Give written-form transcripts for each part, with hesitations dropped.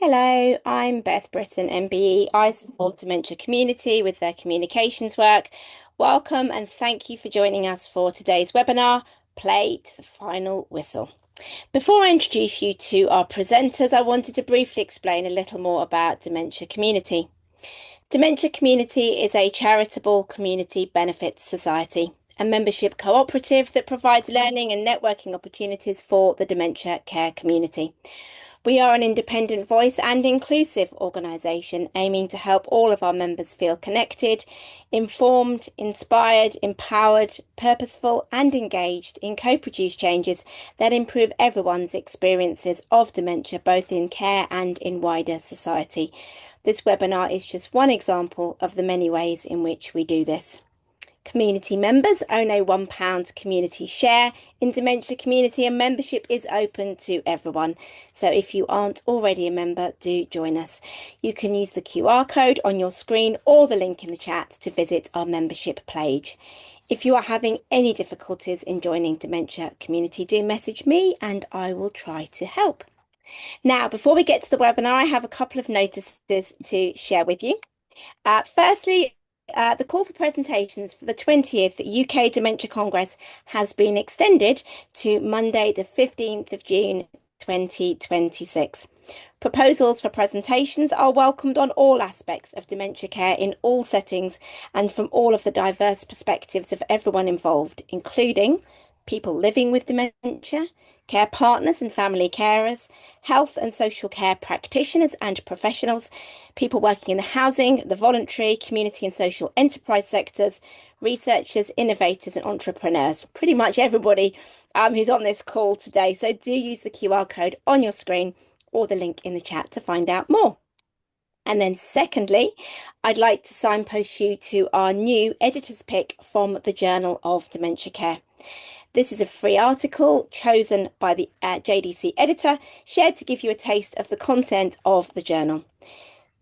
Hello, I'm Beth Britton, MBE. I support Dementia Community with their communications work. Welcome and thank you for joining us for today's webinar, Play to the Final Whistle. Before I introduce you to our presenters, I wanted to briefly explain a little more about Dementia Community. Dementia Community is a charitable community benefits society, a membership cooperative that provides learning and networking opportunities for the dementia care community. We are an independent voice and inclusive organisation aiming to help all of our members feel connected, informed, inspired, empowered, purposeful and engaged in co-produced changes that improve everyone's experiences of dementia, both in care and in wider society. This webinar is just one example of the many ways in which we do this. Community members own a £1 community share in Dementia Community, and membership is open to everyone. So if you aren't already a member, do join us. You can use the QR code on your screen or the link in the chat to visit our membership page. If you are having any difficulties in joining Dementia Community, do message me and I will try to help. Now, before we get to the webinar, I have a couple of notices to share with you. Firstly, the call for presentations for the 20th UK Dementia Congress has been extended to Monday, the 15th of June 2026. Proposals for presentations are welcomed on all aspects of dementia care in all settings and from all of the diverse perspectives of everyone involved, including people living with dementia, care partners and family carers, health and social care practitioners and professionals, people working in the housing, the voluntary, community and social enterprise sectors, researchers, innovators and entrepreneurs. Pretty much everybody who's on this call today. So do use the QR code on your screen or the link in the chat to find out more. And then secondly, I'd like to signpost you to our new editor's pick from the Journal of Dementia Care. This is a free article chosen by the JDC editor, shared to give you a taste of the content of the journal.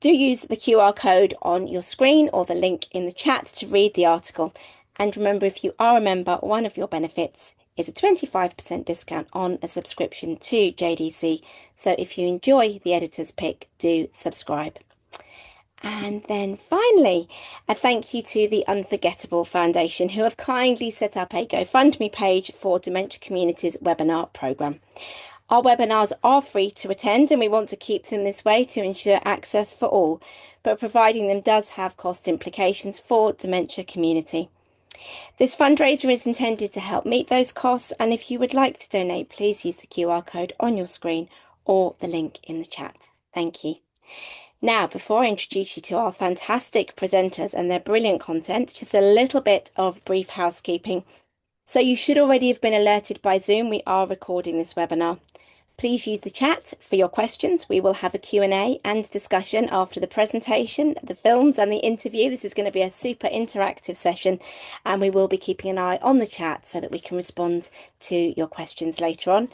Do use the QR code on your screen or the link in the chat to read the article. And remember, if you are a member, one of your benefits is a 25% discount on a subscription to JDC. So if you enjoy the editor's pick, do subscribe. And then finally, a thank you to the Unforgettable Foundation, who have kindly set up a GoFundMe page for Dementia Community's webinar programme. Our webinars are free to attend and we want to keep them this way to ensure access for all, but providing them does have cost implications for Dementia Community. This fundraiser is intended to help meet those costs, and if you would like to donate, please use the QR code on your screen or the link in the chat. Thank you. Now, before I introduce you to our fantastic presenters and their brilliant content, just a little bit of brief housekeeping. So you should already have been alerted by Zoom. We are recording this webinar. Please use the chat for your questions. We will have a Q&A and discussion after the presentation, the films and the interview. This is going to be a super interactive session, and we will be keeping an eye on the chat so that we can respond to your questions later on.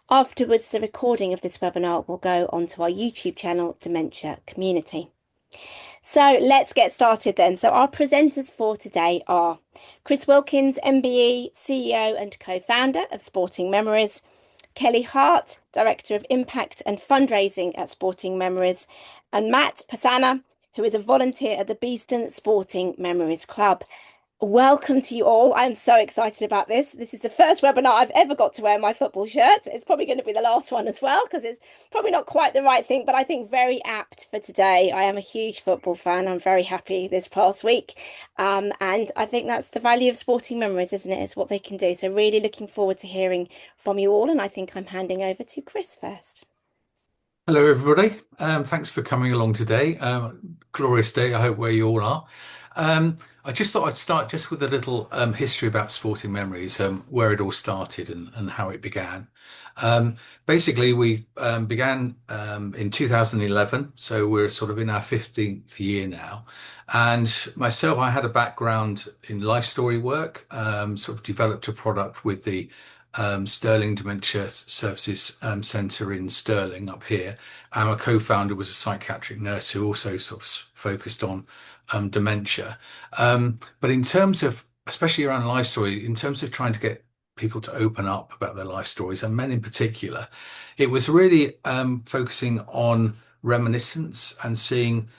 Afterwards, the recording of this webinar will go onto our YouTube channel, Dementia Community. So let's get started then. So our presenters for today are Chris Wilkins, MBE, CEO and co-founder of Sporting Memories, Kelly Hart, Director of Impact and Fundraising at Sporting Memories, and Matt Posaner, who is a volunteer at the Beeston Sporting Memories Club. Welcome to you all. I'm so excited about this. This is the first webinar I've ever got to wear my football shirt. It's probably going to be the last one as well, because it's probably not quite the right thing, but I think very apt for today. I am a huge football fan. I'm very happy this past week. And I think that's the value of Sporting Memories, isn't it? It's what they can do. So really looking forward to hearing from you all. And I think I'm handing over to Chris first. Hello, everybody. Thanks for coming along today. Glorious day, I hope, where you all are. I just thought I'd start just with a little history about Sporting Memories, where it all started and how it began. Basically, we began in 2011, so we're sort of in our 15th year now. And myself, I had a background in life story work, sort of developed a product with the Stirling Dementia Services Centre in Stirling up here. And my co-founder was a psychiatric nurse who also sort of focused on dementia. But in terms of, especially around life story, in terms of trying to get people to open up about their life stories, and men in particular, it was really focusing on reminiscence and seeing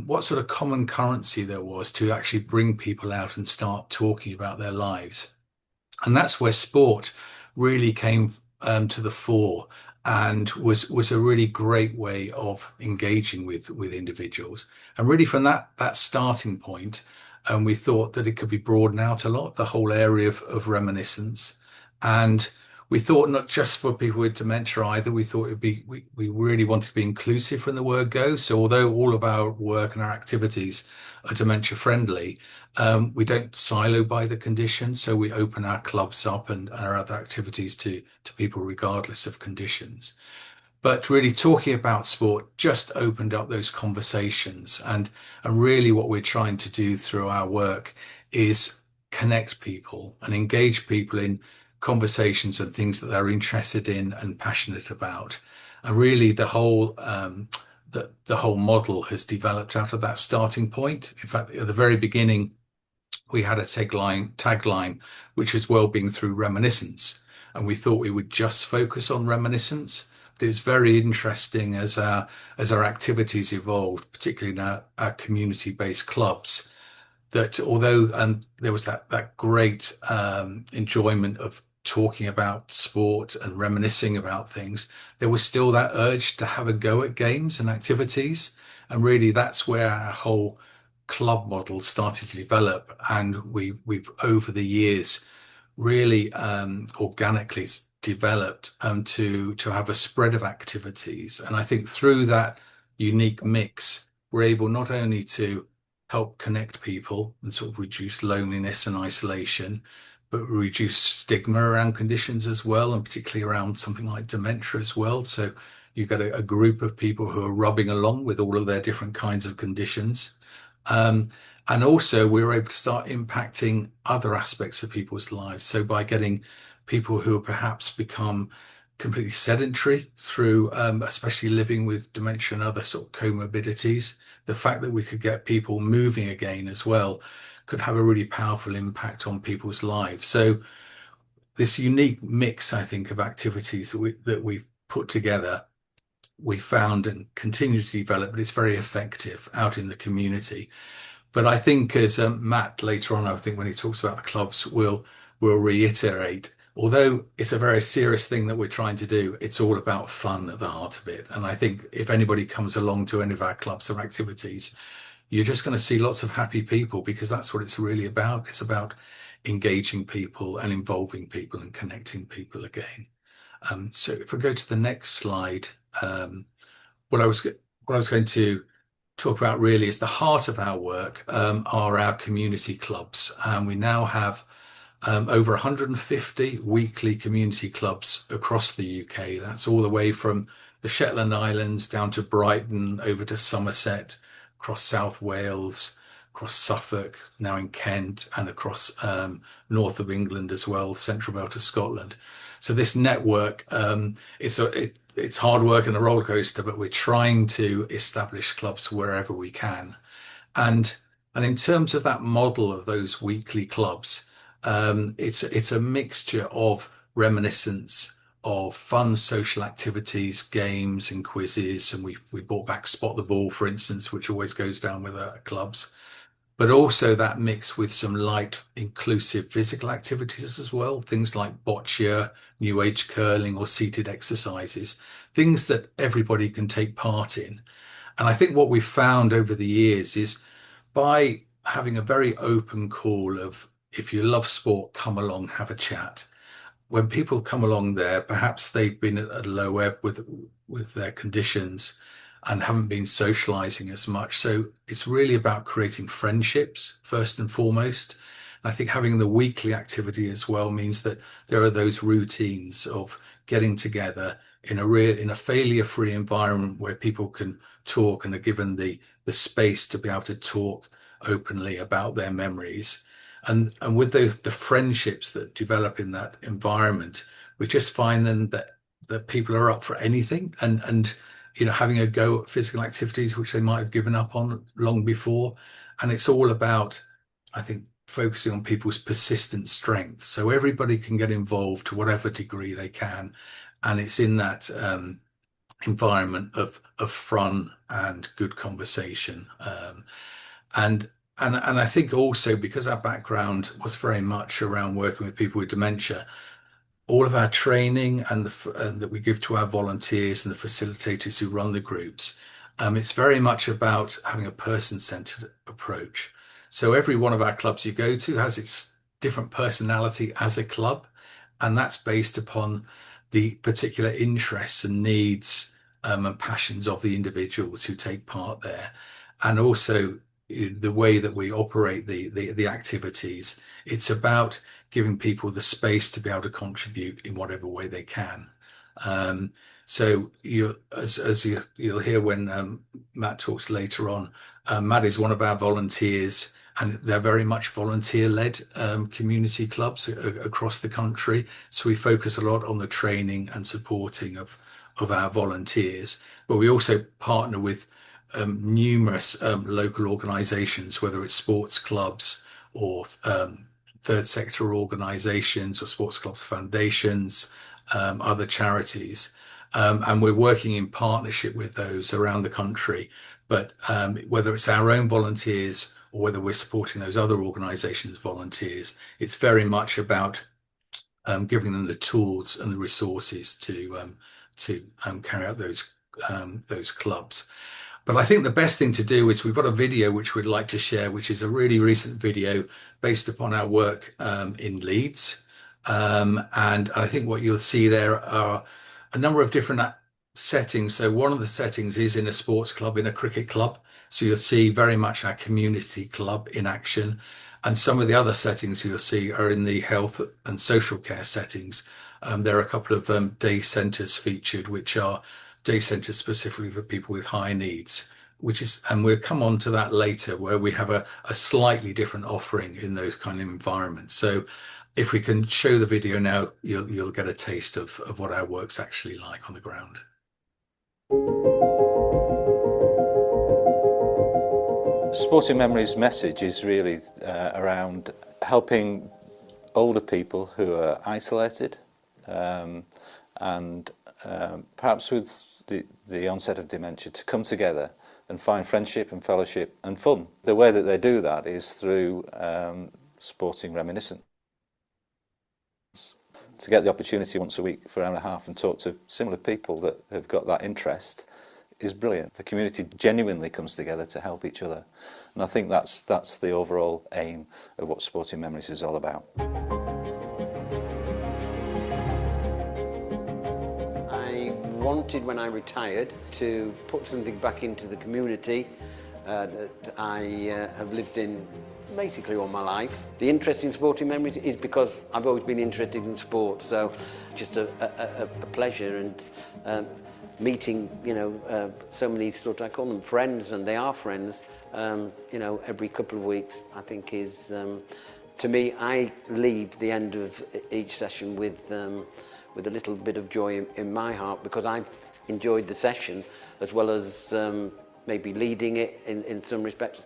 what sort of common currency there was to actually bring people out and start talking about their lives. And that's where sport really came to the fore and was a really great way of engaging with individuals. And really from that starting point, we thought that it could be broadened out a lot, the whole area of reminiscence. And we thought not just for people with dementia either, we thought it'd be we really wanted to be inclusive from the word go. So although all of our work and our activities are dementia friendly, we don't silo by the condition, so we open our clubs up and our other activities to people regardless of conditions. But really talking about sport just opened up those conversations and really what we're trying to do through our work is connect people and engage people in conversations and things that they're interested in and passionate about. And really the whole model has developed out of that starting point. In fact, at the very beginning, we had a tagline, which was well-being through reminiscence. And we thought we would just focus on reminiscence. But it's very interesting as our activities evolved, particularly in our community-based clubs, that although there was that great enjoyment of talking about sport and reminiscing about things, there was still that urge to have a go at games and activities. And really that's where our whole club model started to develop. And we've over the years really organically developed to have a spread of activities. And I think through that unique mix, we're able not only to help connect people and sort of reduce loneliness and isolation, but reduce stigma around conditions as well, and particularly around something like dementia as well. So you've got a group of people who are rubbing along with all of their different kinds of conditions. Um, and also we were able to start impacting other aspects of people's lives. So by getting people who have perhaps become completely sedentary through, especially living with dementia and other sort of comorbidities, the fact that we could get people moving again as well could have a really powerful impact on people's lives. So this unique mix, I think, of activities that we've put together, we found and continue to develop, but it's very effective out in the community. But I think as Matt later on, I think when he talks about the clubs, will reiterate, although it's a very serious thing that we're trying to do, it's all about fun at the heart of it. And I think if anybody comes along to any of our clubs or activities, you're just going to see lots of happy people because that's what it's really about. It's about engaging people and involving people and connecting people again. So if I go to the next slide, um, what I was what I was going to talk about really is the heart of our work are our community clubs, and we now have over 150 weekly community clubs across the UK. That's all the way from the Shetland Islands down to Brighton, over to Somerset, across South Wales, across Suffolk, now in Kent, and across north of England as well, central belt of Scotland. So this network, it's hard work and a roller coaster, but we're trying to establish clubs wherever we can. And and in terms of that model of those weekly clubs, it's a mixture of reminiscence, of fun social activities, games and quizzes. And we brought back Spot the Ball, for instance, which always goes down with our clubs, but also that mix with some light, inclusive physical activities as well. Things like boccia, new age curling, or seated exercises, things that everybody can take part in. And I think what we've found over the years is by having a very open call of if you love sport, come along, have a chat. When people come along there, perhaps they've been at a low ebb with their conditions and haven't been socializing as much. So it's really about creating friendships first and foremost. And I think having the weekly activity as well means that there are those routines of getting together in a failure-free environment where people can talk and are given the space to be able to talk openly about their memories. And with those the friendships that develop in that environment, we just find then that people are up for anything and having a go at physical activities which they might have given up on long before. And it's all about, I think, focusing on people's persistent strengths. So everybody can get involved to whatever degree they can. And it's in that environment of fun and good conversation. And and I think also because our background was very much around working with people with dementia, all of our training and that we give to our volunteers and the facilitators who run the groups, it's very much about having a person-centered approach. So every one of our clubs you go to has its different personality as a club, and that's based upon the particular interests and needs and passions of the individuals who take part there, and also the way that we operate the activities. It's about giving people the space to be able to contribute in whatever way they can. Um, so you'll hear when Matt talks later on, Matt is one of our volunteers, and they're very much volunteer-led community clubs across the country. So we focus a lot on the training and supporting of our volunteers, but we also partner with numerous local organisations, whether it's sports clubs or third sector organisations or sports clubs foundations, other charities. And we're working in partnership with those around the country. But whether it's our own volunteers or whether we're supporting those other organisations' volunteers, it's very much about giving them the tools and the resources to carry out those clubs. But I think the best thing to do is we've got a video which we'd like to share, which is a really recent video based upon our work in Leeds. And I think what you'll see there are a number of different settings. So one of the settings is in a sports club, in a cricket club. So you'll see very much our community club in action. And some of the other settings you'll see are in the health and social care settings. There are a couple of day centres featured, which are day centres specifically for people with high needs, and we'll come on to that later, where we have a slightly different offering in those kind of environments. So if we can show the video now, you'll get a taste of what our work's actually like on the ground. Sporting Memories' message is really around helping older people who are isolated and perhaps with the onset of dementia to come together and find friendship and fellowship and fun. The way that they do that is through sporting reminiscence. To get the opportunity once a week for an hour and a half and talk to similar people that have got that interest is brilliant. The community genuinely comes together to help each other, and I think that's the overall aim of what Sporting Memories is all about. I wanted, when I retired, to put something back into the community that I have lived in basically all my life. The interest in Sporting Memories is because I've always been interested in sport, so just a pleasure, and meeting, so many sort of, I call them friends, and they are friends, every couple of weeks, I think is, to me, I leave the end of each session with a little bit of joy in my heart, because I've enjoyed the session as well as maybe leading it in some respects,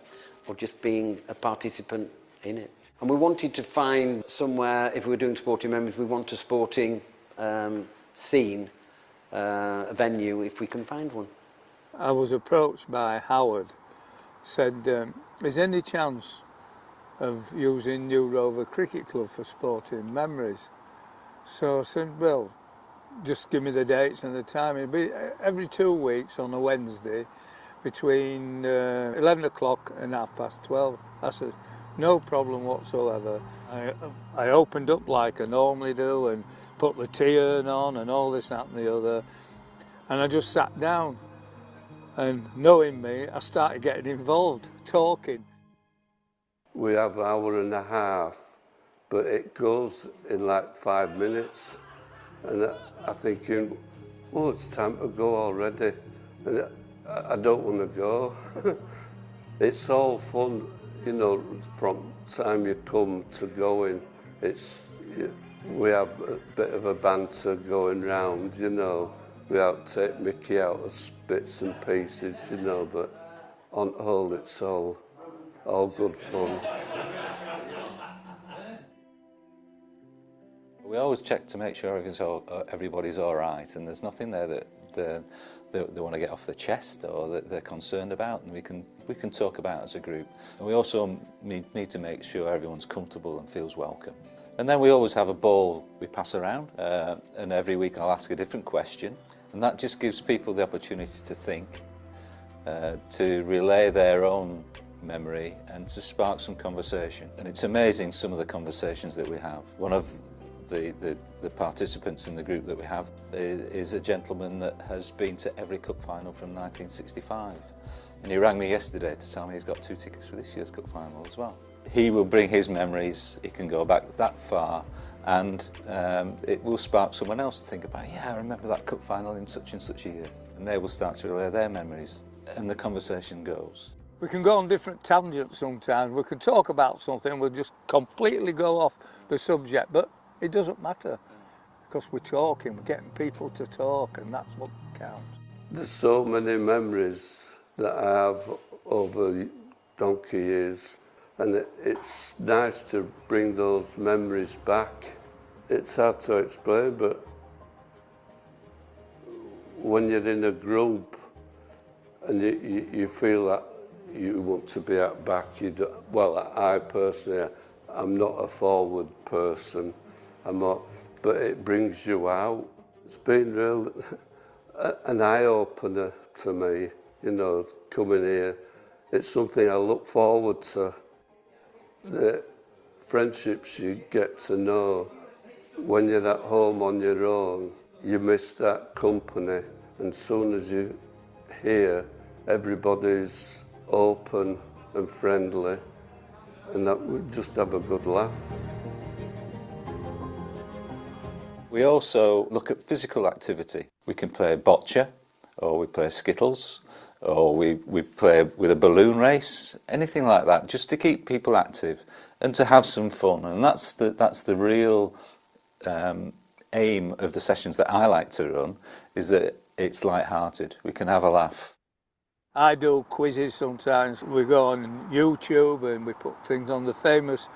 or just being a participant in it. And we wanted to find somewhere, if we were doing Sporting Memories, we want a sporting scene, a venue, if we can find one. I was approached by Howard, said, is there any chance of using New Rover Cricket Club for Sporting Memories? So I said, well, just give me the dates and the time. It'll be every 2 weeks on a Wednesday between 11 o'clock and 12:30. I said, no problem whatsoever. I opened up like I normally do and put the tea urn on and all this, that and the other. And I just sat down, and knowing me, I started getting involved, talking. We have an hour and a half, but it goes in like 5 minutes. And I'm thinking, oh, it's time to go already. And I don't want to go. It's all fun, from time you come to going. We have a bit of a banter going round, We have to take Mickey out of bits and pieces, but on the whole, it's all good fun. We always check to make sure everybody's all right, and there's nothing there that they want to get off their chest or that they're concerned about, and we can talk about as a group. And we also need to make sure everyone's comfortable and feels welcome. And then we always have a ball we pass around, and every week I'll ask a different question, and that just gives people the opportunity to think, to relay their own memory and to spark some conversation. And it's amazing some of the conversations that we have. One of the participants in the group that we have is a gentleman that has been to every cup final from 1965, and he rang me yesterday to tell me he's got 2 tickets for this year's cup final as well. He will bring his memories, he can go back that far, and it will spark someone else to think about, yeah, I remember that cup final in such and such a year, and they will start to relay their memories, and the conversation goes. We can go on different tangents sometimes. We can talk about something, we'll just completely go off the subject, but it doesn't matter because we're talking, we're getting people to talk, and that's what counts. There's so many memories that I have over donkey years, and it's nice to bring those memories back. It's hard to explain, but when you're in a group and you feel that you want to be at back, well, I personally, I'm not a forward person, but it brings you out. It's been real an eye-opener to me, you know, coming here. It's something I look forward to. The friendships you get to know when you're at home on your own, you miss that company, and as soon as you hear everybody's open and friendly, and that we just have a good laugh. We also look at physical activity. We can play bocce, or we play skittles, or we play with a balloon race, anything like that, just to keep people active and to have some fun. And that's the real aim of the sessions that I like to run, is that it's light-hearted. We can have a laugh. I do quizzes sometimes. We go on YouTube and we put things on the famous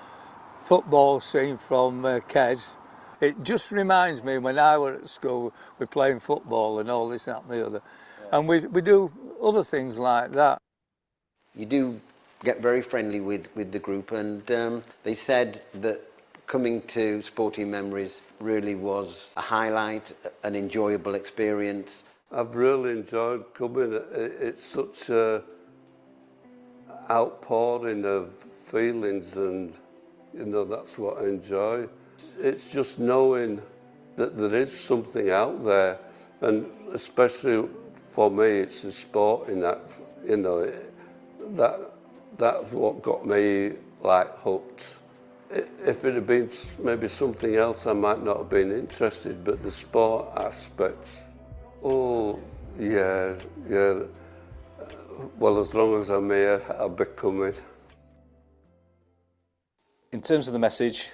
football scene from Kes. It just reminds me when I were at school, we're playing football and all this, that and the other. Yeah. And we do other things like that. You do get very friendly with the group, and they said that coming to Sporting Memories really was a highlight, an enjoyable experience. I've really enjoyed coming. It's such a outpouring of feelings, and you know, that's what I enjoy. It's just knowing that there is something out there, and especially for me, it's the sport in that, you know, that's what got me like hooked. If it had been maybe something else, I might not have been interested, but the sport aspect, oh, yeah. Well, as long as I'm here, I'll be coming. In terms of the message,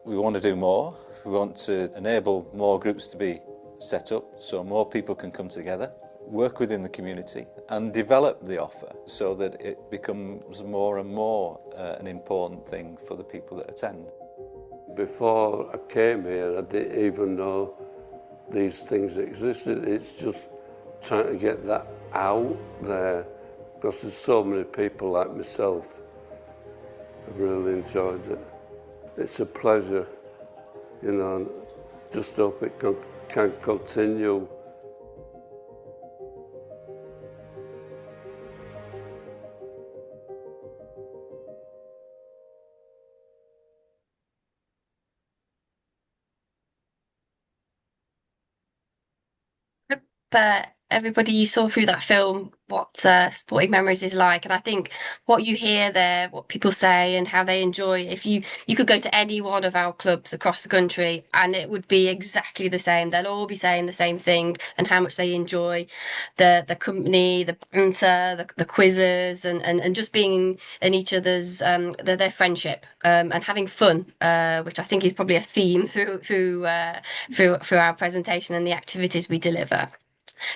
we want to do more. We want to enable more groups to be set up so more people can come together, work within the community and develop the offer so that it becomes more and more an important thing for the people that attend. Before I came here, I didn't even know these things existed. It's just trying to get that out there, because there's so many people like myself who really enjoyed it. It's a pleasure, you know, just hope it can continue. But everybody, you saw through that film what Sporting Memories is like, and I think what you hear there, what people say and how they enjoy, if you could go to any one of our clubs across the country and it would be exactly the same. They'll all be saying the same thing, and how much they enjoy the company, the banter, the quizzes, and just being in each other's their friendship, and having fun, which I think is probably a theme through our presentation and the activities we deliver.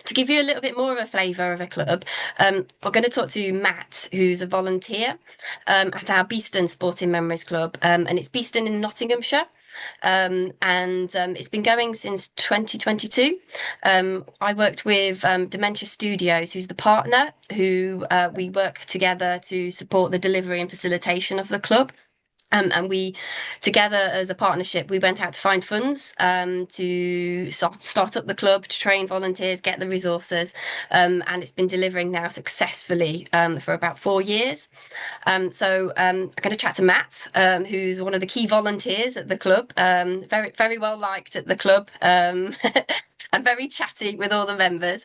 To give you a little bit more of a flavour of a club, we're going to talk to Matt, who's a volunteer at our Beeston Sporting Memories Club, and it's Beeston in Nottinghamshire. and it's been going since 2022. I worked with Dementia Studios, who's the partner, who we work together to support the delivery and facilitation of the club. And we, together as a partnership, we went out to find funds to start up the club, to train volunteers, get the resources, and it's been delivering now successfully for about 4 years. So I'm going to chat to Matt, who's one of the key volunteers at the club, very, very well liked at the club, and very chatty with all the members.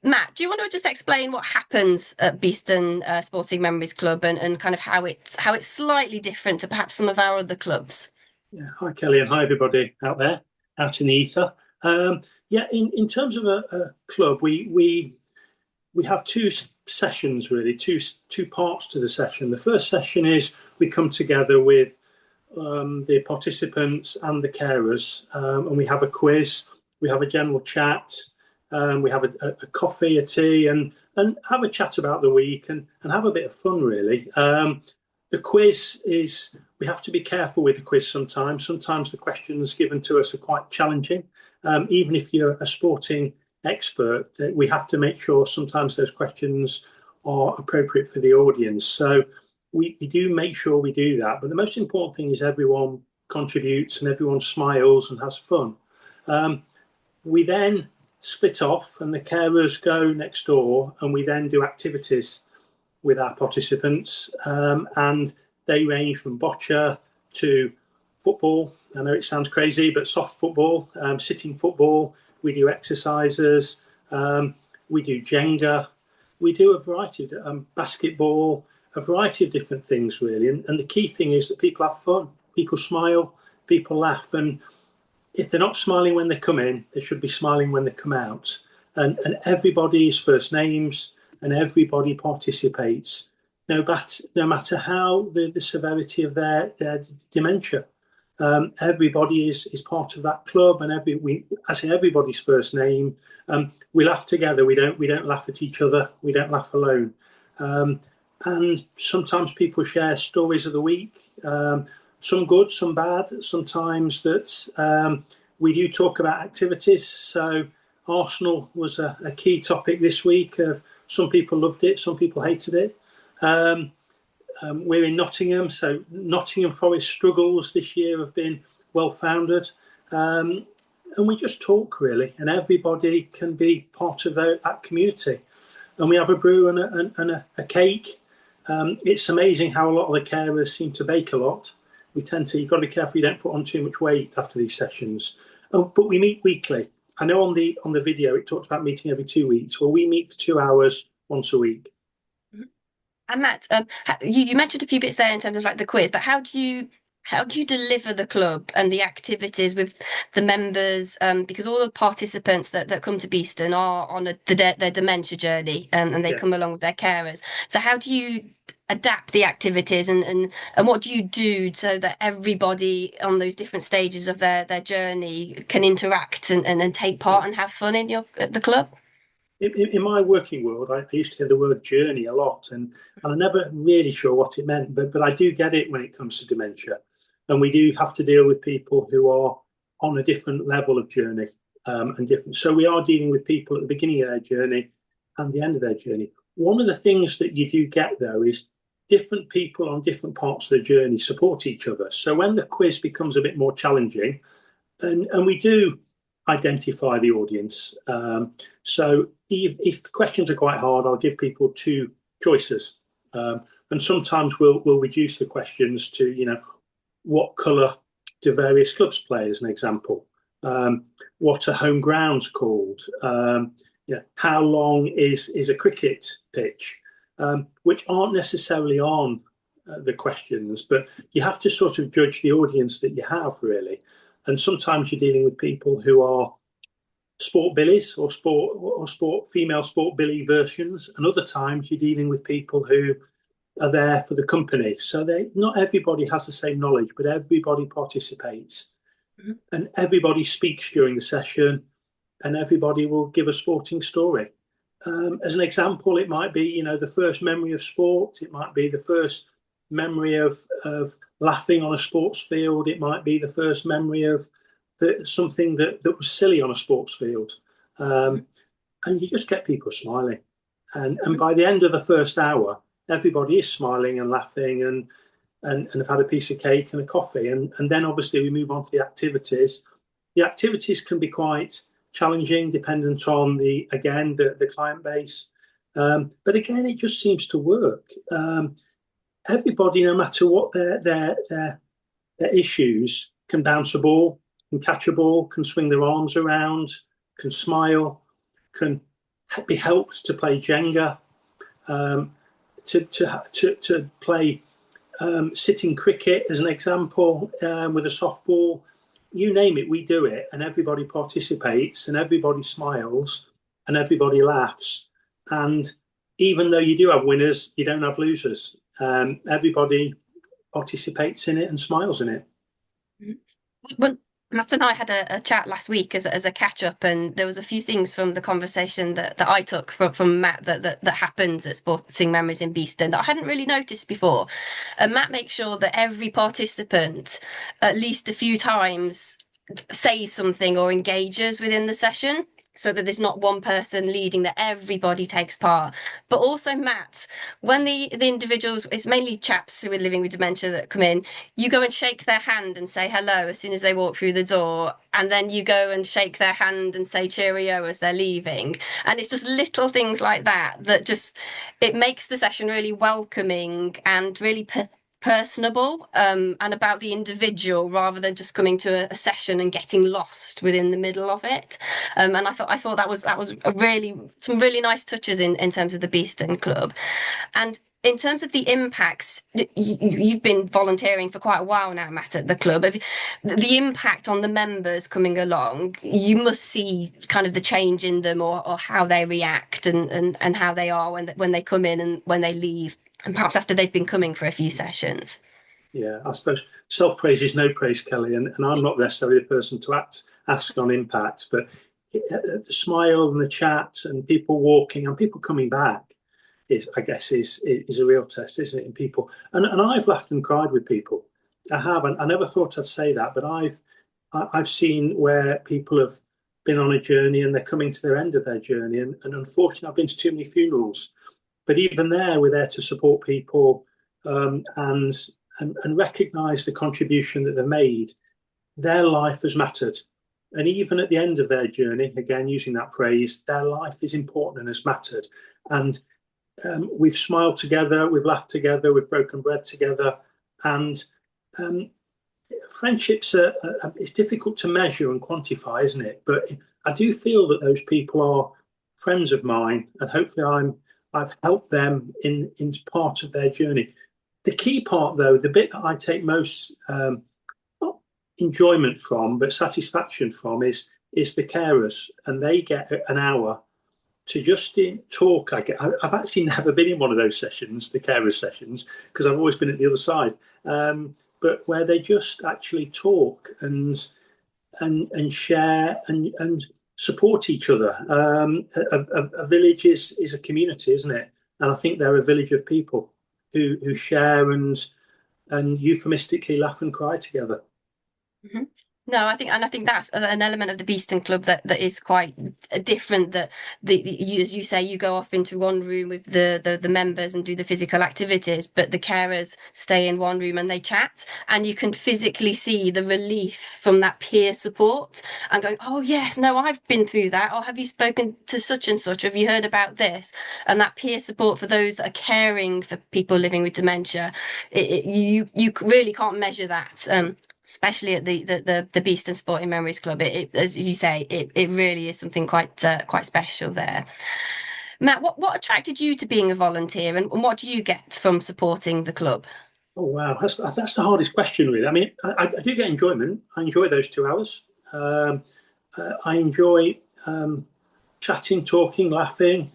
Matt, do you want to just explain what happens at Beeston Sporting Memories Club and kind of how it's slightly different to perhaps some of our other clubs? Yeah, hi Kelly, and hi everybody out there, out in the ether. In terms of a club, we have two sessions really, two parts to the session. The first session is we come together with the participants and the carers, and we have a quiz, we have a general chat. We have a coffee, a tea, and have a chat about the week and have a bit of fun, really. The quiz is, we have to be careful with the quiz sometimes. Sometimes the questions given to us are quite challenging. Even if you're a sporting expert, we have to make sure sometimes those questions are appropriate for the audience. So we do make sure we do that. But the most important thing is everyone contributes and everyone smiles and has fun. We then split off and the carers go next door, and we then do activities with our participants, and they range from bocce to football. I know it sounds crazy, but soft football, sitting football. We do exercises, we do Jenga, we do a variety of basketball, a variety of different things really. And the key thing is that people have fun, people smile, people laugh, and if they're not smiling when they come in, they should be smiling when they come out. And everybody's first names and everybody participates, no matter how the severity of their dementia. Everybody is part of that club, and I say everybody's first name. We laugh together. We don't laugh at each other. We don't laugh alone. And sometimes people share stories of the week. Some good, some bad. Sometimes that we do talk about activities. So Arsenal was a key topic this week. Some people loved it, some people hated it. We're in Nottingham, so Nottingham Forest struggles this year have been well founded. And we just talk really, and everybody can be part of that community. And we have a brew and a cake. It's amazing how a lot of the carers seem to bake a lot. You've got to be careful you don't put on too much weight after these sessions. But we meet weekly. I know on the video it talked about meeting every 2 weeks. Well, we meet for 2 hours once a week. And Matt, you mentioned a few bits there in terms of like the quiz, but how do you deliver the club and the activities with the members? Because all the participants that come to Beeston are on their dementia journey, and they come along with their carers. So how do you adapt the activities and what do you do so that everybody on those different stages of their journey can interact and take part and have fun at the club? In my working world, I used to hear the word journey a lot, and I'm never really sure what it meant, but I do get it when it comes to dementia. And we do have to deal with people who are on a different level of journey, and different. So we are dealing with people at the beginning of their journey and the end of their journey. One of the things that you do get, though, is different people on different parts of the journey support each other. So when the quiz becomes a bit more challenging, and we do identify the audience. So if the questions are quite hard, I'll give people 2 choices. And sometimes we'll reduce the questions to, what colour do various clubs play, as an example? What are home grounds called? How long is a cricket pitch? Which aren't necessarily on the questions, but you have to sort of judge the audience that you have, really. And sometimes you're dealing with people who are sport billies or female sport billy versions, and other times you're dealing with people who are there for the company. So not everybody has the same knowledge, but everybody participates, and everybody speaks during the session, and everybody will give a sporting story. As an example, it might be, the first memory of sport. It might be the first memory of laughing on a sports field. It might be the first memory of something that was silly on a sports field. And you just get people smiling. And by the end of the first hour, everybody is smiling and laughing and have had a piece of cake and a coffee. And then obviously we move on to the activities. The activities can be quite challenging, dependent on the client base. But again, it just seems to work. Everybody, no matter what their issues, can bounce a ball, can catch a ball, can swing their arms around, can smile, can be helped to play Jenga, to play sitting cricket as an example, with a softball. You name it, we do it, and everybody participates, and everybody smiles, and everybody laughs. And even though you do have winners, you don't have losers. Everybody participates in it and smiles in it. Well, Matt and I had a chat last week as a catch up, and there was a few things from the conversation that I took from Matt that happens at Sporting Memories in Beeston that I hadn't really noticed before. And Matt makes sure that every participant at least a few times says something or engages within the session, so that there's not one person leading, that everybody takes part. But also, Matt, when the individuals, it's mainly chaps who are living with dementia that come in, you go and shake their hand and say hello as soon as they walk through the door, and then you go and shake their hand and say cheerio as they're leaving. And it's just little things like that just, it makes the session really welcoming and really personable, and about the individual, rather than just coming to a session and getting lost within the middle of it. And I thought that was some really nice touches in terms of the Beeston Club. And in terms of the impacts, you've been volunteering for quite a while now, Matt, at the club. The impact on the members coming along, you must see kind of the change in them, or how they react and how they are when they come in and when they leave, and perhaps after they've been coming for a few sessions. Yeah, I suppose self-praise is no praise, Kelly, and I'm not necessarily the person to ask on impact, but the smile and the chat and people walking and people coming back is a real test, isn't it, in people? And I've laughed and cried with people. I have, and I never thought I'd say that, but I've seen where people have been on a journey and they're coming to their end of their journey, and unfortunately I've been to too many funerals. But even there, we're there to support people, and recognise the contribution that they've made. Their life has mattered. And even at the end of their journey, again, using that phrase, their life is important and has mattered. And we've smiled together, we've laughed together, we've broken bread together. And friendships it's difficult to measure and quantify, isn't it? But I do feel that those people are friends of mine, and hopefully I've helped them in part of their journey. The key part, though, the bit that I take most not enjoyment from, but satisfaction from, is the carers, and they get an hour to just talk. I've actually never been in one of those sessions, the carers sessions, because I've always been at the other side. But where they just actually talk and share and support each other. A village is a community, isn't it? And I think they're a village of people who share and euphemistically laugh and cry together. Mm-hmm. No, I think that's an element of the Beeston Club that is quite different. That as you say, you go off into one room with the members and do the physical activities, but the carers stay in one room and they chat, and you can physically see the relief from that peer support and going, oh yes, no, I've been through that. Or have you spoken to such and such? Have you heard about this? And that peer support for those that are caring for people living with dementia, you really can't measure that. Especially at the Beeston Sporting Memories Club, it as you say, it really is something quite special there. Matt, what attracted you to being a volunteer, and what do you get from supporting the club? Oh wow, that's the hardest question, really. I mean, I do get enjoyment. I enjoy those 2 hours. I enjoy chatting, talking, laughing,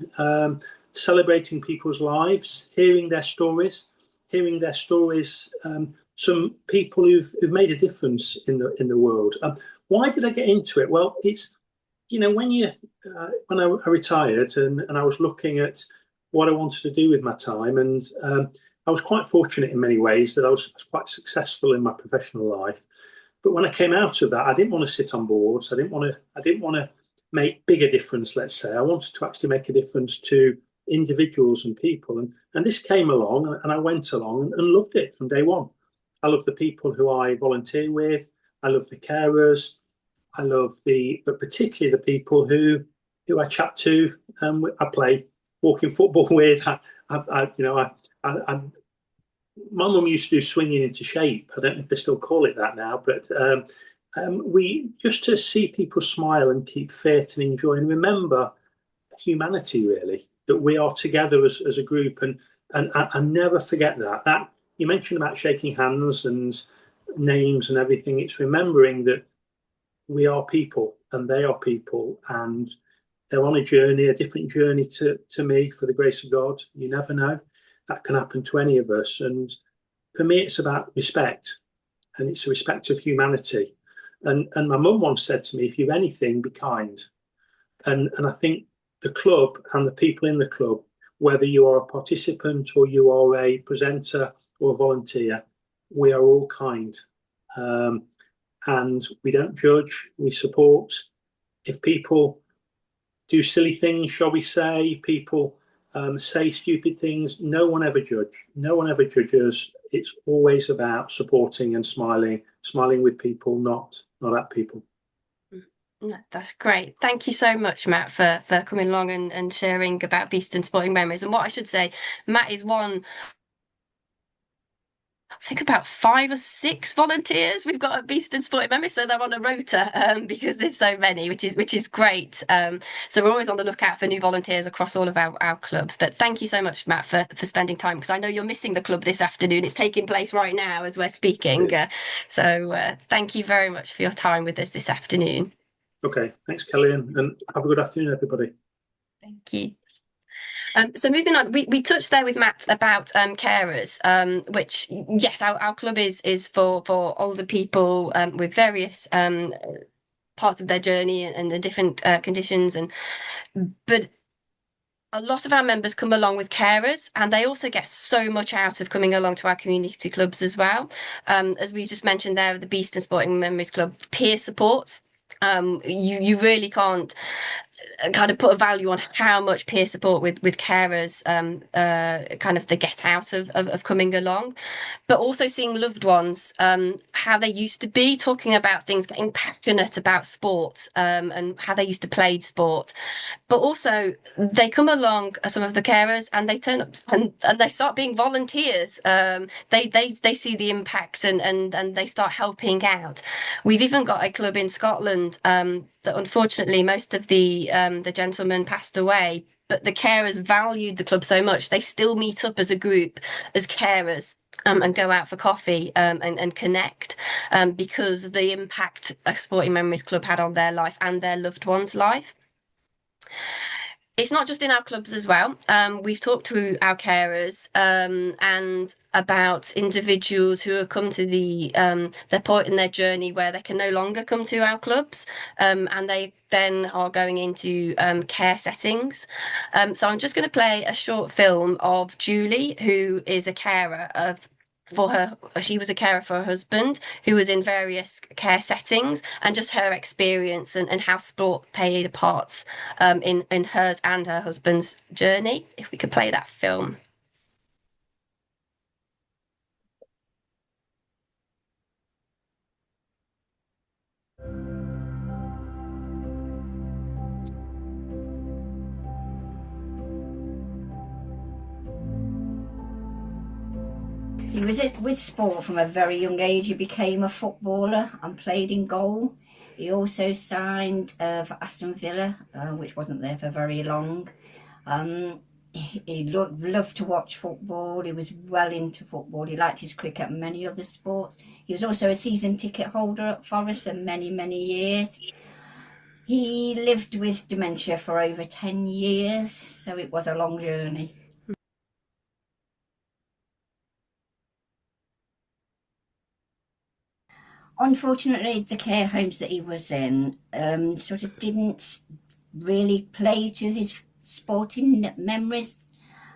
celebrating people's lives, hearing their stories. Some people who've made a difference in the world. Why did I get into it? Well, it's when I retired and I was looking at what I wanted to do with my time, and I was quite fortunate in many ways that I was quite successful in my professional life. But when I came out of that, I didn't want to sit on boards. I didn't want to make bigger difference, let's say. I wanted to actually make a difference to individuals and people. And this came along, and I went along and loved it from day one. I love the people who I volunteer with. I love the carers. But particularly the people who I chat to. I play walking football with. My mum used to do swinging into shape. I don't know if they still call it that now, but we just to see people smile and keep fit and enjoy and remember humanity, really, that we are together as a group, and I never forget that. That you mentioned about shaking hands and names and everything. It's remembering that we are people and they are people, and they're on a journey, a different journey to me, for the grace of God. You never know. That can happen to any of us. And for me, it's about respect, and it's a respect of humanity. And my mum once said to me, if you've anything, be kind. And I think the club and the people in the club, whether you are a participant or you are a presenter or a volunteer, we are all kind. And we don't judge, we support. If people do silly things, shall we say, people say stupid things, no one ever judges. It's always about supporting and smiling with people, not at people. No, that's great. Thank you so much, Matt, for coming along and sharing about Beeston Sporting Memories. And what I should say, Matt is one, I think about 5 or 6 volunteers we've got at Beeston Sporting Memories, so they're on a rota because there's so many, which is great. So we're always on the lookout for new volunteers across all of our clubs. But thank you so much, Matt, for spending time, because I know you're missing the club this afternoon. It's taking place right now as we're speaking. So thank you very much for your time with us this afternoon. Okay, thanks, Kelly, and have a good afternoon, everybody. Thank you. So moving on, we touched there with Matt about carers, which, yes, our club is for older people with various parts of their journey and the different conditions, but a lot of our members come along with carers, and they also get so much out of coming along to our community clubs as well. As we just mentioned there, the Beeston Sporting Memories Club, peer support. You really can't kind of put a value on how much peer support with carers kind of they get out of coming along, but also seeing loved ones how they used to be, talking about things, getting passionate about sport and how they used to play sport. But also they come along, some of the carers, and they turn up and they start being volunteers. They see the impacts and they start helping out. We've even got a club in Scotland that unfortunately most of the gentlemen passed away, but the carers valued the club so much they still meet up as a group as carers and go out for coffee and connect because of the impact a Sporting Memories Club had on their life and their loved one's life. It's not just in our clubs as well. We've talked to our carers and about individuals who have come to their point in their journey where they can no longer come to our clubs, and they then are going into care settings. So I'm just going to play a short film of Julie, who is a carer she was a carer for her husband who was in various care settings, and just her experience and how sport played a part in hers and her husband's journey. If we could play that film. He was with sport from a very young age. He became a footballer and played in goal. He also signed for Aston Villa, which wasn't there for very long. He loved to watch football. He was well into football. He liked his cricket and many other sports. He was also a season ticket holder at Forest for many, many years. He lived with dementia for over 10 years, so it was a long journey. Unfortunately, the care homes that he was in sort of didn't really play to his sporting memories.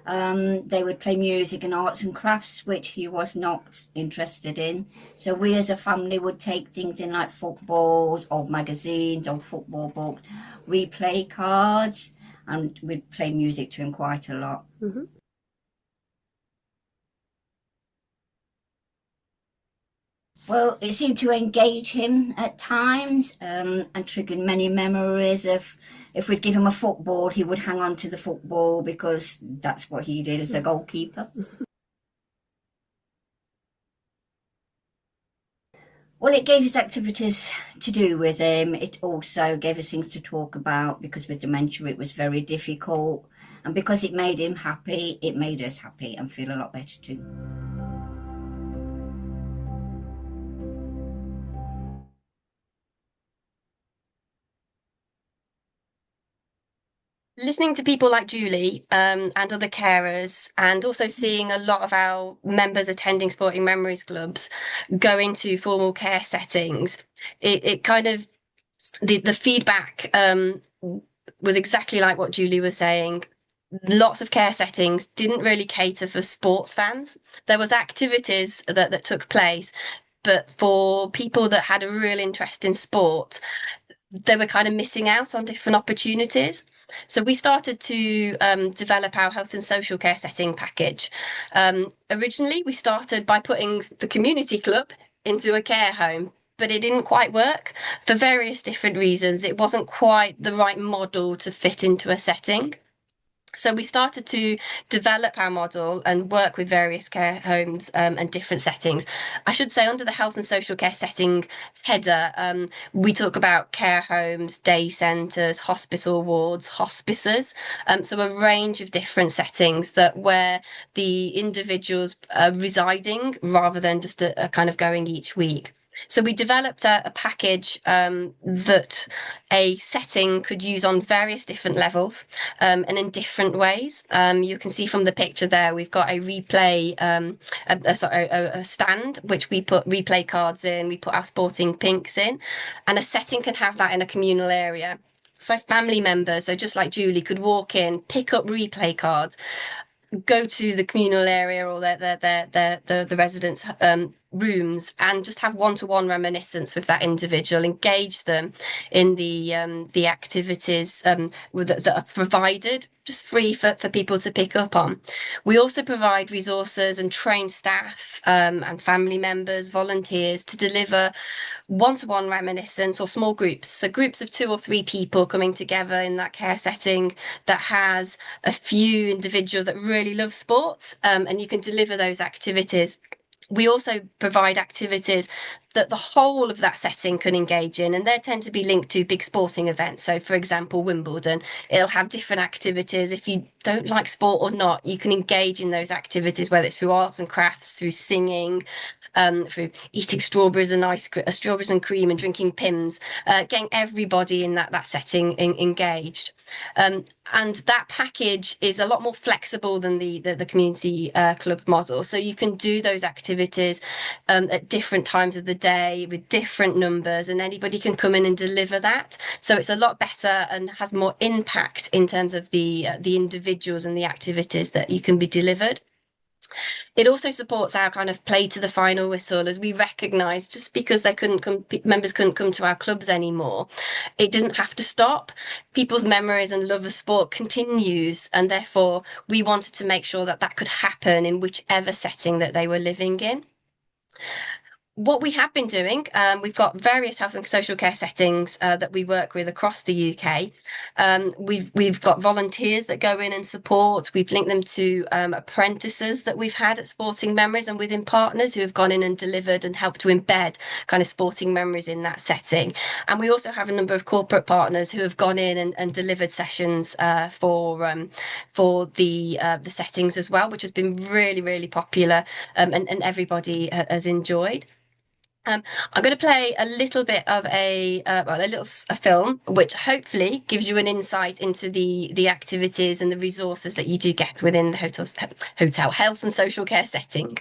They would play music and arts and crafts, which he was not interested in. So we as a family would take things in like footballs, old magazines, old football books, replay cards, and we'd play music to him quite a lot. Mm-hmm. Well, it seemed to engage him at times, and triggered many memories of if we'd give him a football, he would hang on to the football because that's what he did as a goalkeeper. Well, it gave us activities to do with him. It also gave us things to talk about because with dementia it was very difficult. And because it made him happy, it made us happy and feel a lot better too. Listening to people like Julie and other carers, and also seeing a lot of our members attending Sporting Memories clubs go into formal care settings, it kind of, the feedback was exactly like what Julie was saying. Lots of care settings didn't really cater for sports fans. There was activities that took place, but for people that had a real interest in sport, they were kind of missing out on different opportunities. So we started to develop our health and social care setting package. Originally, we started by putting the community club into a care home, but it didn't quite work for various different reasons. It wasn't quite the right model to fit into a setting. So we started to develop our model and work with various care homes and different settings. I should say under the health and social care setting header, we talk about care homes, day centres, hospital wards, hospices. So a range of different settings that where the individuals are residing rather than just a kind of going each week. So we developed a package that a setting could use on various different levels and in different ways. You can see from the picture there, we've got a replay, a stand, which we put replay cards in, we put our sporting pinks in, and a setting can have that in a communal area. So family members, so just like Julie, could walk in, pick up replay cards, go to the communal area or the residents' rooms and just have one-to-one reminiscence with that individual, engage them in the activities that are provided, just free for people to pick up on. We also provide resources and train staff and family members, volunteers to deliver one-to-one reminiscence or small groups. So groups of 2 or 3 people coming together in that care setting that has a few individuals that really love sports, and you can deliver those activities. We also provide activities that the whole of that setting can engage in, and they tend to be linked to big sporting events. So, for example, Wimbledon, it'll have different activities. If you don't like sport or not, you can engage in those activities, whether it's through arts and crafts, through singing, through eating strawberries and cream and drinking Pims, getting everybody in that setting engaged. And that package is a lot more flexible than the community club model. So you can do those activities at different times of the day with different numbers, and anybody can come in and deliver that. So it's a lot better and has more impact in terms of the individuals and the activities that you can be delivered. It also supports our kind of play to the final whistle, as we recognise just because members couldn't come to our clubs anymore, it didn't have to stop. People's memories and love of sport continues, and therefore we wanted to make sure that could happen in whichever setting that they were living in. What we have been doing, we've got various health and social care settings that we work with across the UK. We've got volunteers that go in and support. We've linked them to apprentices that we've had at Sporting Memories and within partners who have gone in and delivered and helped to embed kind of sporting memories in that setting. And we also have a number of corporate partners who have gone in and delivered sessions for the settings as well, which has been really, really popular and everybody has enjoyed. I'm going to play a little bit of a film, which hopefully gives you an insight into the activities and the resources that you do get within the hotel health and social care setting.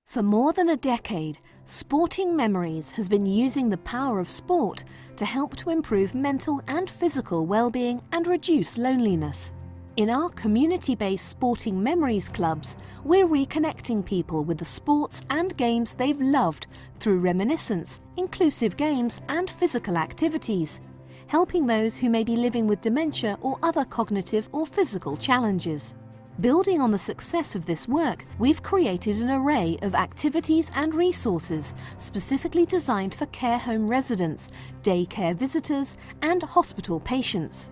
For more than a decade, Sporting Memories has been using the power of sport to help to improve mental and physical well-being and reduce loneliness. In our community-based Sporting Memories clubs, we're reconnecting people with the sports and games they've loved through reminiscence, inclusive games and physical activities, helping those who may be living with dementia or other cognitive or physical challenges. Building on the success of this work, we've created an array of activities and resources specifically designed for care home residents, daycare visitors and hospital patients.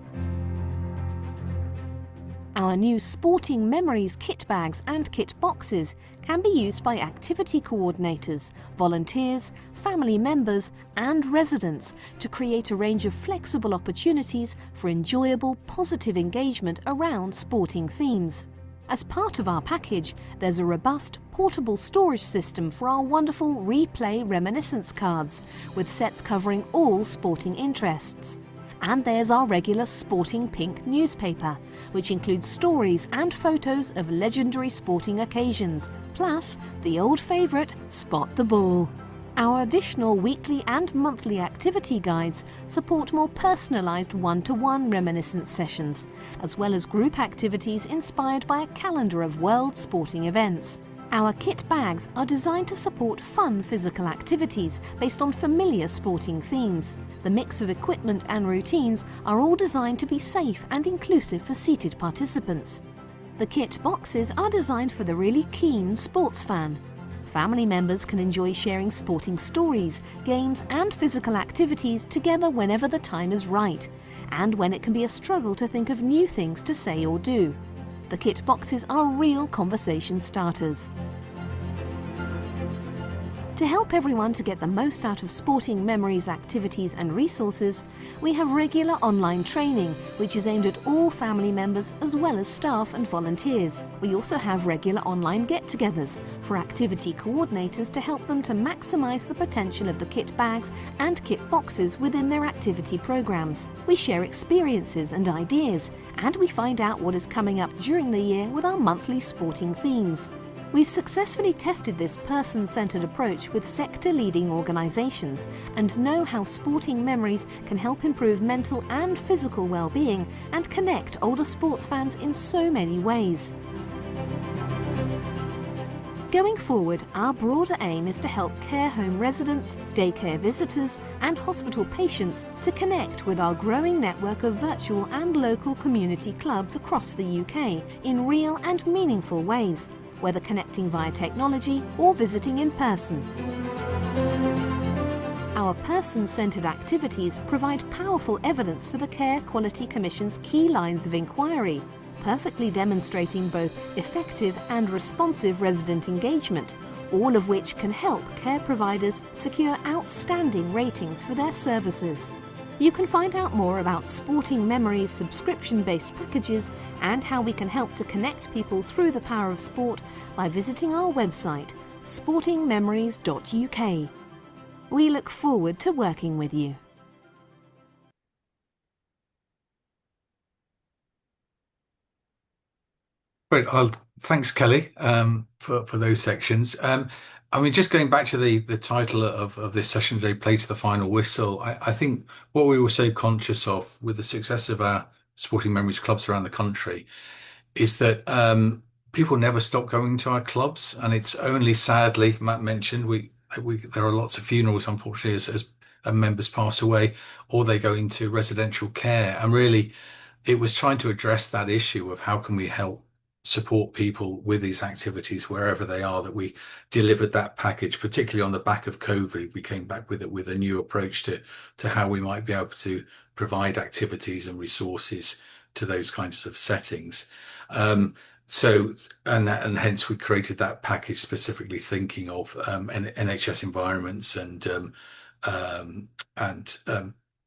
Our new Sporting Memories kit bags and kit boxes can be used by activity coordinators, volunteers, family members and residents to create a range of flexible opportunities for enjoyable, positive engagement around sporting themes. As part of our package, there's a robust, portable storage system for our wonderful Replay Reminiscence cards, with sets covering all sporting interests. And there's our regular Sporting Pink newspaper, which includes stories and photos of legendary sporting occasions, plus the old favourite, Spot the Ball. Our additional weekly and monthly activity guides support more personalised one-to-one reminiscence sessions, as well as group activities inspired by a calendar of world sporting events. Our kit bags are designed to support fun physical activities based on familiar sporting themes. The mix of equipment and routines are all designed to be safe and inclusive for seated participants. The kit boxes are designed for the really keen sports fan. Family members can enjoy sharing sporting stories, games and physical activities together whenever the time is right, and when it can be a struggle to think of new things to say or do. The kit boxes are real conversation starters. To help everyone to get the most out of Sporting Memories activities and resources, we have regular online training, which is aimed at all family members as well as staff and volunteers. We also have regular online get-togethers for activity coordinators to help them to maximise the potential of the kit bags and kit boxes within their activity programmes. We share experiences and ideas, and we find out what is coming up during the year with our monthly sporting themes. We've successfully tested this person-centred approach with sector-leading organisations and know how Sporting Memories can help improve mental and physical well-being and connect older sports fans in so many ways. Going forward, our broader aim is to help care home residents, daycare visitors and hospital patients to connect with our growing network of virtual and local community clubs across the UK in real and meaningful ways, whether connecting via technology or visiting in person. Our person-centred activities provide powerful evidence for the Care Quality Commission's key lines of inquiry, perfectly demonstrating both effective and responsive resident engagement, all of which can help care providers secure outstanding ratings for their services. You can find out more about Sporting Memories subscription-based packages and how we can help to connect people through the power of sport by visiting our website, sportingmemories.uk. We look forward to working with you. Great. Thanks, Kelly, for those sections. I mean, just going back to the title of this session today, Play to the Final Whistle, I think what we were so conscious of with the success of our Sporting Memories clubs around the country is that people never stop going to our clubs. And it's only, sadly, Matt mentioned, there are lots of funerals, unfortunately, as members pass away or they go into residential care. And really, it was trying to address that issue of how can we help support people with these activities wherever they are, that we delivered that package, particularly on the back of COVID. We came back with a new approach to how we might be able to provide activities and resources to those kinds of settings. And hence we created that package specifically thinking of NHS environments and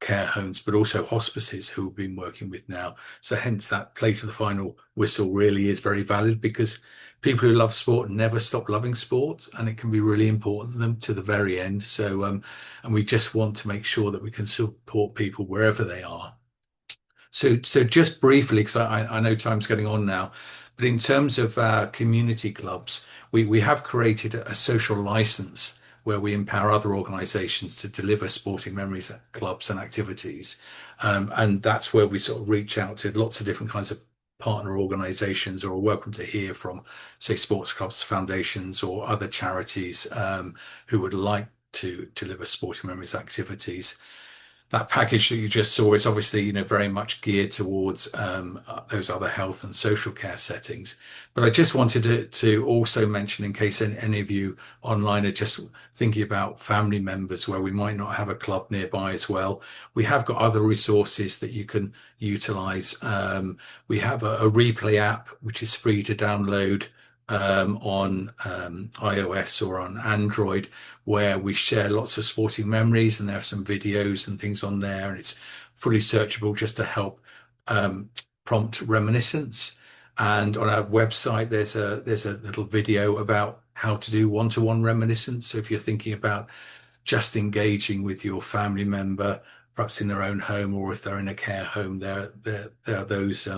care homes, but also hospices who we've been working with now. So hence that Play to the Final Whistle really is very valid, because people who love sport never stop loving sport, and it can be really important to them to the very end. So, and we just want to make sure that we can support people wherever they are. So just briefly, because I know time's getting on now, but in terms of our community clubs, we have created a social license where we empower other organisations to deliver sporting memories at clubs and activities. And that's where we sort of reach out to lots of different kinds of partner organisations, or are welcome to hear from, say, sports clubs, foundations, or other charities who would like to deliver sporting memories activities. That package that you just saw is obviously, very much geared towards those other health and social care settings. But I just wanted to also mention, in case any of you online are just thinking about family members where we might not have a club nearby as well, we have got other resources that you can utilize. We have a replay app, which is free to download on iOS or on Android, where we share lots of sporting memories, and there are some videos and things on there, and it's fully searchable just to help prompt reminiscence. And on our website, there's a little video about how to do one-to-one reminiscence. So if you're thinking about just engaging with your family member, perhaps in their own home, or if they're in a care home, there are those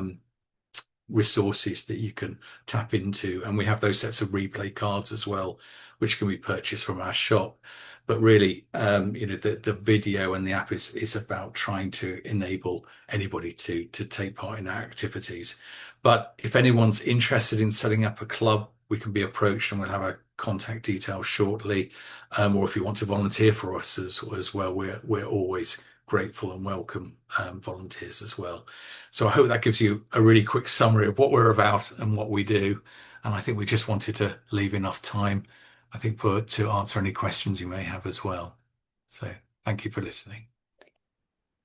resources that you can tap into. And we have those sets of replay cards as well, which can be purchased from our shop. But really, the video and the app is about trying to enable anybody to take part in our activities. But if anyone's interested in setting up a club, we can be approached, and we'll have our contact details shortly. Or if you want to volunteer for us as well, we're always grateful and welcome volunteers as well. So I hope that gives you a really quick summary of what we're about and what we do. And I think we just wanted to leave enough time, I think, to answer any questions you may have as well. So thank you for listening.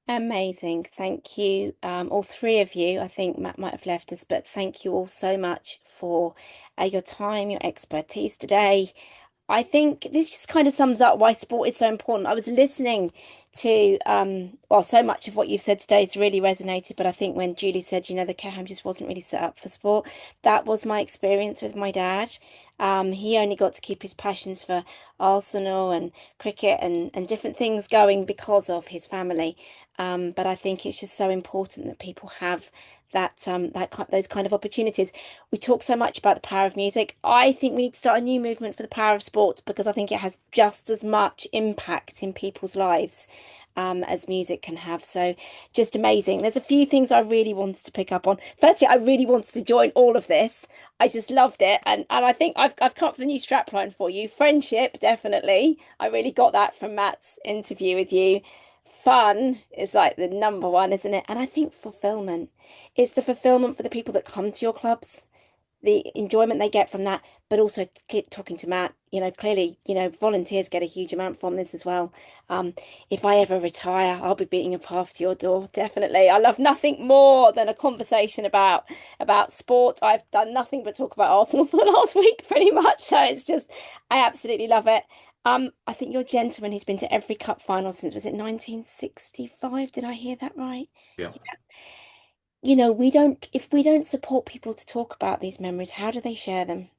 Amazing. Thank you, all three of you. I think Matt might have left us, but thank you all so much for your time, your expertise today. I think this just kind of sums up why sport is so important. I was listening to, so much of what you've said today has really resonated, but I think when Julie said, the care home just wasn't really set up for sport, that was my experience with my dad. He only got to keep his passions for Arsenal and cricket and different things going because of his family. But I think it's just so important that people have those kind of opportunities. We talk so much about the power of music. I think we need to start a new movement for the power of sport, because I think it has just as much impact in people's lives as music can have. So just amazing. There's a few things I really wanted to pick up on. Firstly, I really wanted to join all of this. I just loved it, and I think I've come up with a new strapline for you. Friendship, definitely. I really got that from Matt's interview with you. Fun is like the number one, isn't it? And I think fulfillment. It's the fulfillment for the people that come to your clubs, the enjoyment they get from that, but also keep talking to Matt. Clearly, volunteers get a huge amount from this as well. If I ever retire, I'll be beating a path to your door, definitely. I love nothing more than a conversation about sport. I've done nothing but talk about Arsenal for the last week, pretty much. So it's just, I absolutely love it. I think you're a gentleman who's been to every cup final since, was it 1965? Did I hear that right? Yeah. If we don't support people to talk about these memories, how do they share them?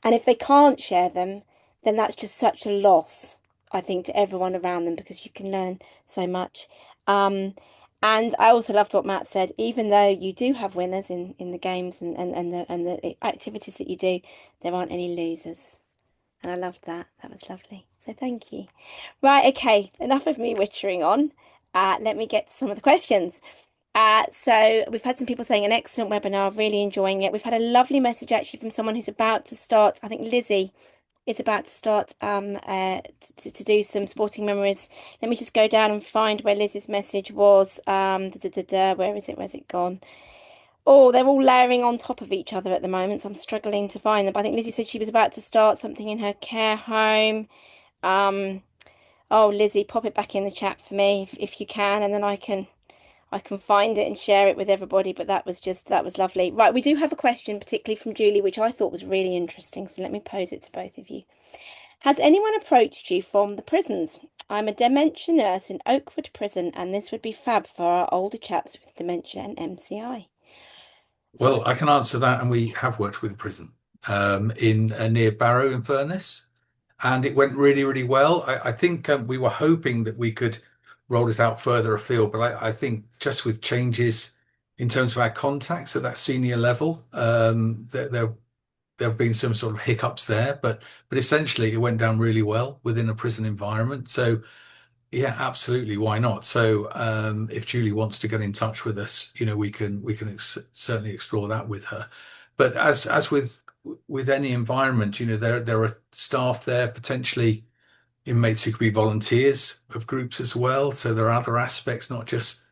And if they can't share them, then that's just such a loss, I think, to everyone around them, because you can learn so much. And I also loved what Matt said. Even though you do have winners in the games and the activities that you do, there aren't any losers. And I loved that. That was lovely. So thank you. Right, okay, enough of me wittering on. Let me get to some of the questions. So we've had some people saying an excellent webinar, really enjoying it. We've had a lovely message actually from someone who's about to start. I think Lizzie is about to start to do some sporting memories. Let me just go down and find where Lizzie's message was. Where is it? Where's it gone? Oh, they're all layering on top of each other at the moment, so I'm struggling to find them. But I think Lizzie said she was about to start something in her care home. Oh, Lizzie, pop it back in the chat for me if you can, and then I can find it and share it with everybody. But that was lovely. Right, we do have a question, particularly from Julie, which I thought was really interesting. So let me pose it to both of you. Has anyone approached you from the prisons? I'm a dementia nurse in Oakwood Prison, and this would be fab for our older chaps with dementia and MCI. Well, I can answer that, and we have worked with the prison in near Barrow in Furness, and it went really, really well. I think we were hoping that we could roll it out further afield, but I think just with changes in terms of our contacts at that senior level, they're there have been some sort of hiccups there, but essentially it went down really well within a prison environment. So yeah, absolutely. Why not? So if Julie wants to get in touch with us, we can certainly explore that with her. But as with any environment, there are staff there, potentially inmates who could be volunteers of groups as well. So there are other aspects, not just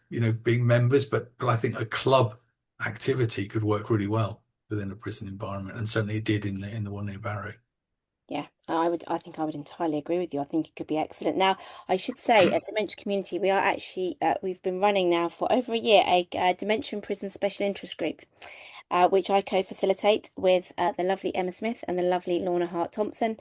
being members, but I think a club activity could work really well within a prison environment, and certainly it did in the one near Barrow. Yeah, I think I would entirely agree with you. I think it could be excellent. Now, I should say at Dementia Community, we are actually, we've been running now for over a year, a Dementia and Prison Special Interest Group, which I co-facilitate with the lovely Emma Smith and the lovely Lorna Hart Thompson.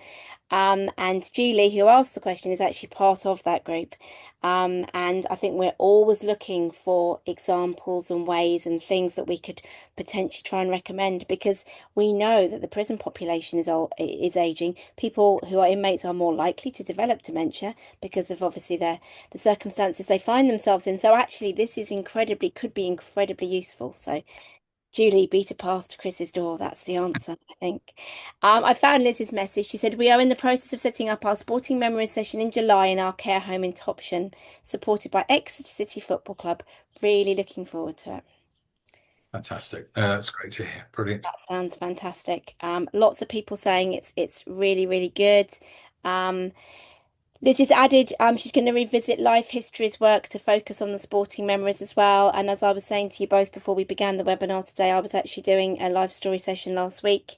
And Julie, who asked the question, is actually part of that group. And I think we're always looking for examples and ways and things that we could potentially try and recommend, because we know that the prison population is aging. People who are inmates are more likely to develop dementia because of obviously the circumstances they find themselves in. So actually, this could be incredibly useful. So Julie, beat a path to Chris's door. That's the answer, I think. I found Liz's message. She said, "We are in the process of setting up our sporting memories session in July in our care home in Topsham, supported by Exeter City Football Club. Really looking forward to it." Fantastic. That's great to hear. Brilliant. That sounds fantastic. Lots of people saying it's really, really good. Liz has added she's going to revisit Life History's work to focus on the sporting memories as well. And as I was saying to you both before we began the webinar today, I was actually doing a life story session last week.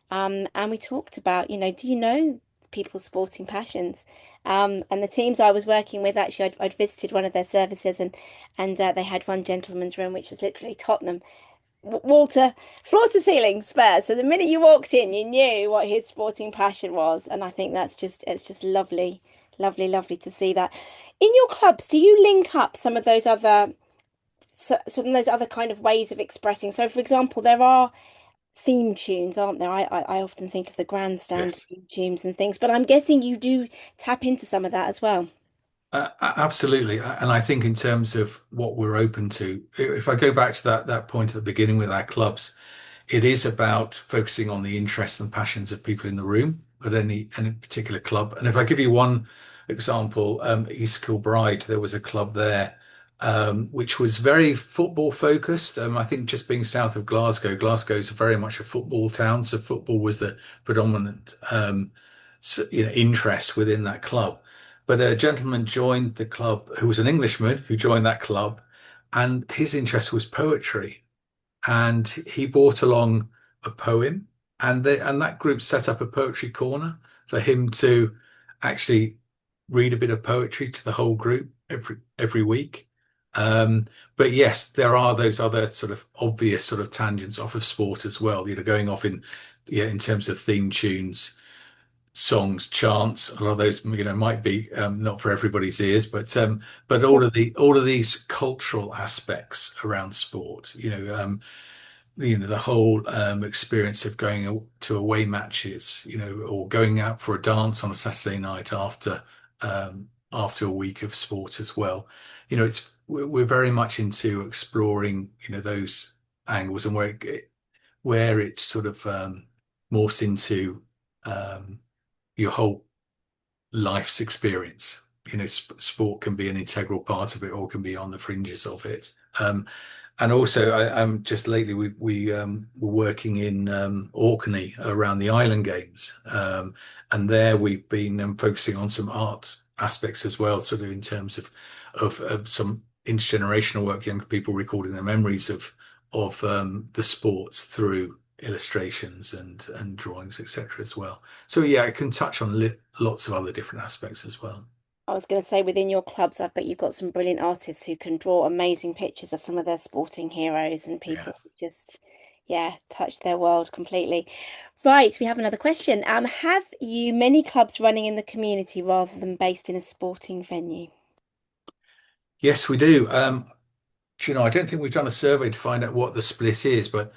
And we talked about, do you know people's sporting passions? And the teams I was working with, actually, I'd visited one of their services, and they had one gentleman's room, which was literally Tottenham. Walter, floor to ceiling Spurs. So the minute you walked in, you knew what his sporting passion was. And I think it's just lovely. Lovely, lovely to see that. In your clubs, do you link up some of those other kind of ways of expressing? So, for example, there are theme tunes, aren't there? I often think of the grandstand Yes. theme tunes and things, but I'm guessing you do tap into some of that as well. Absolutely. And I think in terms of what we're open to, if I go back to that point at the beginning with our clubs, it is about focusing on the interests and passions of people in the room at any particular club. And if I give you one example, East Kilbride, there was a club there which was very football focused. I think just being south of Glasgow, Glasgow is very much a football town, so football was the predominant interest within that club. But a gentleman joined the club who was an Englishman who joined that club, and his interest was poetry. And he brought along a poem, and that group set up a poetry corner for him to actually read a bit of poetry to the whole group every week. But yes, there are those other sort of obvious sort of tangents off of sport as well, going off in terms of theme tunes, songs, chants. A lot of those, might be not for everybody's ears, but all of these cultural aspects around sport, the whole experience of going to away matches, or going out for a dance on a Saturday night after a week of sport as well. We're very much into exploring, those angles, and where it sort of morphs into your whole life's experience. Sport can be an integral part of it, or can be on the fringes of it. And also, I'm just lately we were working in Orkney around the Island Games, and there we've been focusing on some art aspects as well, sort of in terms of some intergenerational work, younger people recording their memories of the sports through illustrations and drawings, etc. as well. So yeah, it can touch on lots of other different aspects as well. I was going to say, within your clubs, I bet you've got some brilliant artists who can draw amazing pictures of some of their sporting heroes and people who just, yeah, touch their world completely. Right, we have another question. Have you many clubs running in the community rather than based in a sporting venue? Yes, we do. I don't think we've done a survey to find out what the split is, but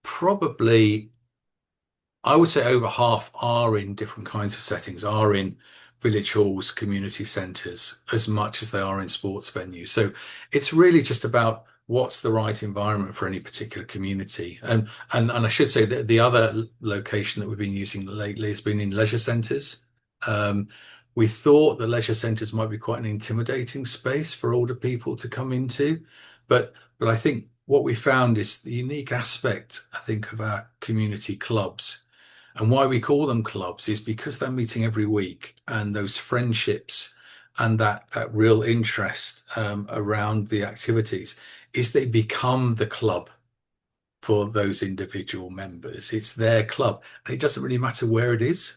probably I would say over half are in different kinds of settings, are in village halls, community centres, as much as they are in sports venues. So it's really just about what's the right environment for any particular community. And I should say that the other location that we've been using lately has been in leisure centres. We thought the leisure centres might be quite an intimidating space for older people to come into, but I think what we found is the unique aspect, I think, of our community clubs. And why we call them clubs is because they're meeting every week, and those friendships and that real interest around the activities is they become the club for those individual members. It's their club, and it doesn't really matter where it is.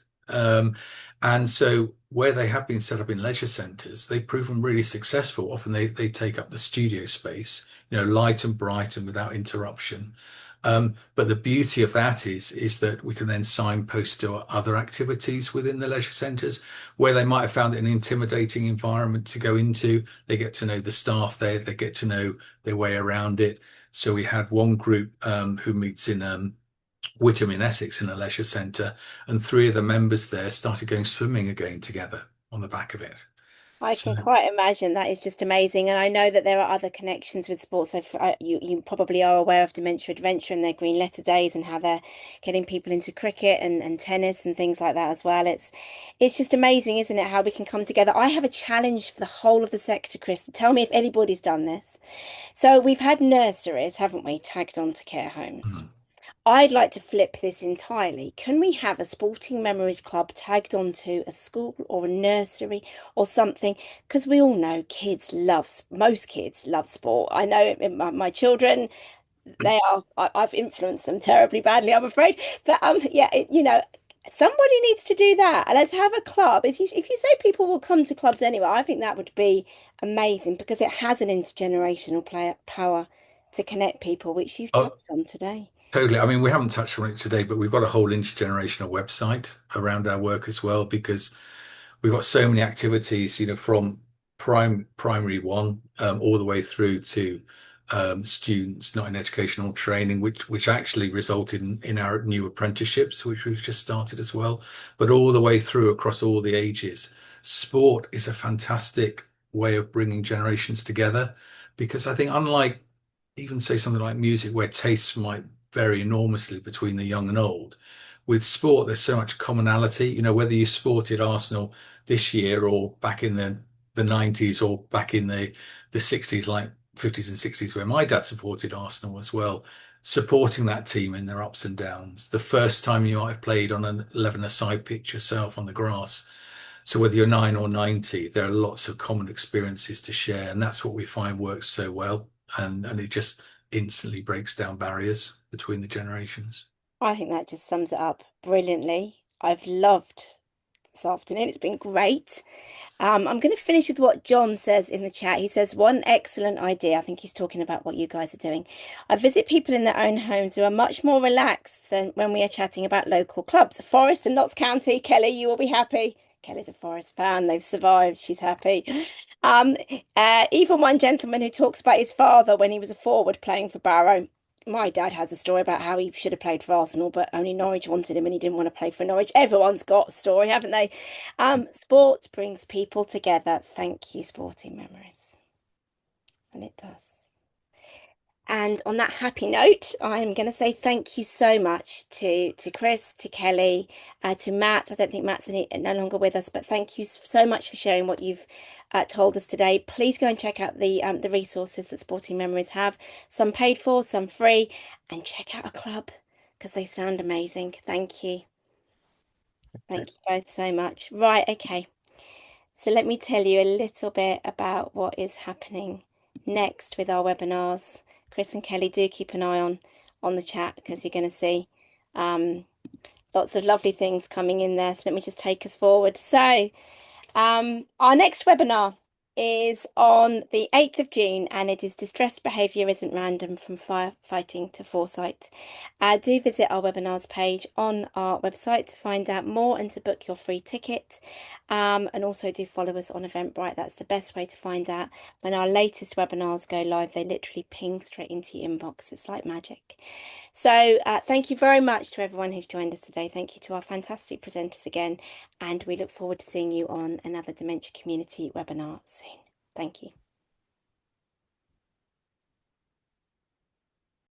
And so where they have been set up in leisure centres, they've proven really successful. Often they take up the studio space, light and bright and without interruption. But the beauty of that is that we can then signpost to other activities within the leisure centres where they might have found it an intimidating environment to go into. They get to know the staff there, they get to know their way around it. So we had one group who meets in Whittam in Essex in a leisure centre, and 3 of the members there started going swimming again together on the back of it. I So can quite imagine that is just amazing, and I know that there are other connections with sports. So you probably are aware of Dementia Adventure and their Green Letter Days and how they're getting people into cricket and tennis and things like that as well. It's just amazing, isn't it, how we can come together. I have a challenge for the whole of the sector, Chris. Tell me if anybody's done this. So we've had nurseries, haven't we, tagged on to care homes. mm. I'd like to flip this entirely. Can we have a Sporting Memories Club tagged onto a school or a nursery or something? Because we all know most kids love sport. I know my children, I've influenced them terribly badly, I'm afraid. But yeah, somebody needs to do that. And let's have a club. If you say people will come to clubs anyway, I think that would be amazing because it has an intergenerational power to connect people, which you've Oh, touched on today. totally. I mean, we haven't touched on it today, but we've got a whole intergenerational website around our work as well because we've got so many activities, from primary one all the way through to students not in educational training, which actually resulted in our new apprenticeships, which we've just started as well, but all the way through across all the ages. Sport is a fantastic way of bringing generations together because I think unlike even say something like music where tastes might vary enormously between the young and old. With sport, there's so much commonality. Whether you supported Arsenal this year or back in the 90s or back in the 60s, like 50s and 60s, where my dad supported Arsenal as well, supporting that team in their ups and downs. The first time you might have played on an 11-a-side pitch yourself on the grass. So whether you're 9 or 90, there are lots of common experiences to share. And that's what we find works so well. And it just instantly breaks down barriers between the generations. I think that just sums it up brilliantly. I've loved this afternoon. It's been great. I'm going to finish with what John says in the chat. He says, one excellent idea. I think he's talking about what you guys are doing. I visit people in their own homes who are much more relaxed than when we are chatting about local clubs. Forest and Notts County. Kelly, you will be happy. Kelly's a Forest fan. They've survived. She's happy. Even one gentleman who talks about his father when he was a forward playing for Barrow. My dad has a story about how he should have played for Arsenal, but only Norwich wanted him and he didn't want to play for Norwich. Everyone's got a story, haven't they? Sport brings people together. Thank you, Sporting Memories. And it does. And on that happy note, I'm going to say thank you so much to Chris, to Kelly, to Matt. I don't think Matt's no longer with us, but thank you so much for sharing what you've told us today. Please go and check out the resources that Sporting Memories have, some paid for, some free, and check out a club because they sound amazing. Thank you. Thank you both so much. Right, okay. So let me tell you a little bit about what is happening next with our webinars. Chris and Kelly, do keep an eye on the chat because you're going to see lots of lovely things coming in there. So let me just take us forward. So our next webinar is on the 8th of June and it is Distressed Behaviour Isn't Random from Firefighting to Foresight. Do visit our webinars page on our website to find out more and to book your free ticket. And also do follow us on Eventbrite. That's the best way to find out when our latest webinars go live. They literally ping straight into your inbox. It's like magic. So thank you very much to everyone who's joined us today. Thank you to our fantastic presenters again. And we look forward to seeing you on another Dementia Community webinar soon. Thank you.